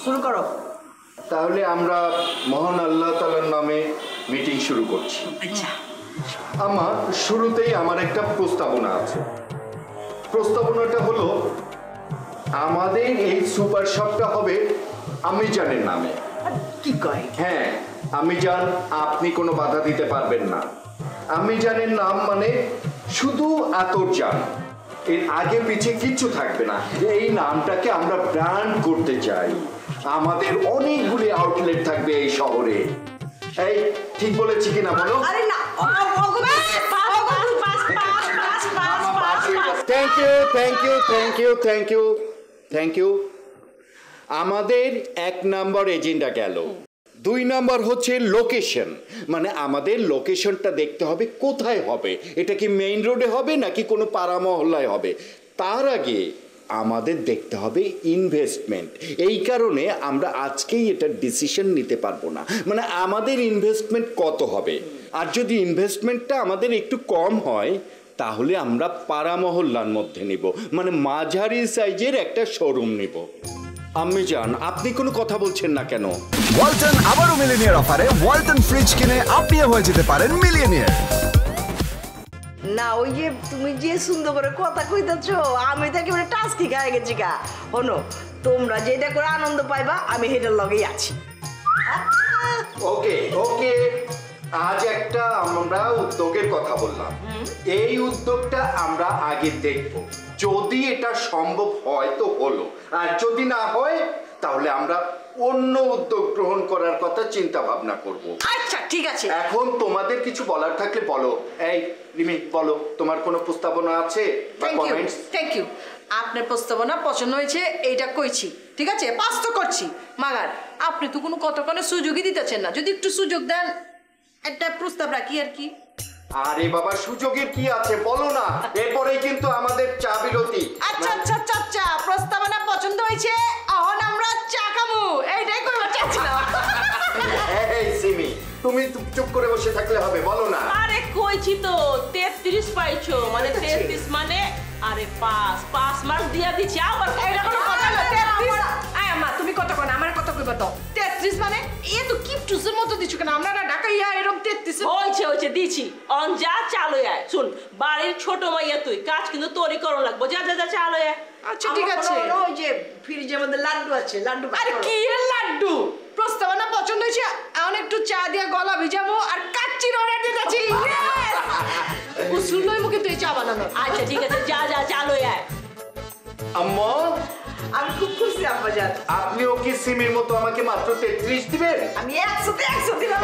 শুরু করো। তাহলে আমরা মহান আল্লাহ তাআলার নামে মিটিং শুরু করছি। আচ্ছা আমার শুরুতেই আমার একটা প্রস্তাবনা আছে। প্রস্তাবনাটা হলো আমাদের এই সুপার শপটা হবে আম্মিজানের নামে। কি কয়? হ্যাঁ আম্মিজান, আপনি কোনো বাধা দিতে পারবেন না। আম্মিজানের নাম মানে শুধু আতরজান, এর আগে পিছে কিচ্ছু থাকবে না। এই নামটাকে আমরা ব্র্যান্ড করতে চাই। আমাদের অনেকগুলি আউটলেট থাকবে এই শহরে। এই ঠিক বলেছি কিনা বলো? আরে না, thank you thank you thank you thank you thank you. আমাদের 1 নম্বর এজেন্ডা গেল। 2 নম্বর হচ্ছে লোকেশন, মানে আমাদের লোকেশনটা দেখতে হবে কোথায় হবে। এটা কি মেইন রোডে হবে নাকি কোনো পাড়া মহল্লায় হবে। তার আগে আমাদের দেখতে হবে ইনভেস্টমেন্ট। এই কারণে আমরা আজকেই এটা ডিসিশন নিতে পারবো না, মানে আমাদের ইনভেস্টমেন্ট কত হবে। আর যদি ইনভেস্টমেন্টটা আমাদের একটু কম হয় তাহলে আমরা পাড়া মহল্লার মধ্যে নিব, মানে মাঝারি সাইজের একটা শোরুম নিব। আম্মিজান, আপনি কোনো কথা বলছেন না কেন? ওয়ালটন আবারও মিলিয়নিয়ার অফারে ওয়ালটন ফ্রিজ কিনে আপনিও হয়ে যেতে পারেন মিলিয়নিয়ার। না ওই যে তুমি যে সুন্দর করে কথা কইতেছ, আমি তো একেবারে টাস্কি খাই গেছি গা। হনো, তোমরা যেটা করে আনন্দ পাইবা আমি সেটার লগেই আছি। ওকে ওকে, আজ একটা আমরা উদ্যোগের কথা বললাম। এই উদ্যোগটা আমরা আগে দেখব, যদি এটা সম্ভব হয় তো হলো, আর যদি না হয় তাহলে আমরা অন্য উদ্যোগ গ্রহণ করার কথা চিন্তা ভাবনা করব। আচ্ছা ঠিক আছে। এখন তোমাদের কিছু বলার থাকলে বলো। এই রিমি, বলো তোমার কোনো প্রস্তাবনা আছে বা কমেন্টস? থ্যাংক ইউ, আপনার প্রস্তাবনা পছন্দ হয়েছে, এইটা কইছি, ঠিক আছে, পাস তো করছি। মাগার আপনি তো কোনো কতক্ষণে সুযোগই দিতেছেন না, যদি একটু সুযোগ দেন একটা প্রস্তাব রাখি আর কি। আরে বাবা, সুযোগের কি আছে বলো না, এরপরেই কিন্তু আমাদের চা বিরতি। আচ্ছা আচ্ছা আচ্ছা আচ্ছা, প্রস্তাবনা পছন্দ হয়েছে, এখন আমরা চা খামু, এইটাই কইবার চাচ্ছিলাম। এই সিমি, তুমি চুপ করে বসে থাকলে হবে, বলো না। আরে কইছি তো 33 পাইছো, মানে 33 মানে আরে 5 মার্ক দিয়া দিছি। আবার এটা কোনো কথা না। 33 আয় আম্মা, তুমি কত কোন আমার কত কইবা তো? 33 মানে এ তো কিপটুসের মতো দিছো কেন? আমরা না ঢাকাইয়া এরকম 33 হইছে দিছি। অন যা চালো আয়। শুন, বাড়ির ছোট মাইয়া তুই, কাজ কিন্তু তোরই করো লাগবো। যা যা যা চালো আয়। আচ্ছা ঠিক আছে। ওই যে ফ্রিজের মধ্যে লাড্ডু আছে, লাড্ডু। আরে কি এর লাড্ডু? প্রস্তাবনা পছন্দ হয়েছে, এখন একটু চা দিয়ে গলা ভিজাবো আর কাচ্চির অর্ডার দিতেছি। উসুল মুখে তুই চা বানানো। আচ্ছা ঠিক আছে, যা যা চালো আয়। আম্মা, আমি খুব খুশি আব্বাজান। আপনিও কি সিমির মতো আমাকে মাত্র 33 দিবেন? আমি 100 দিলাম।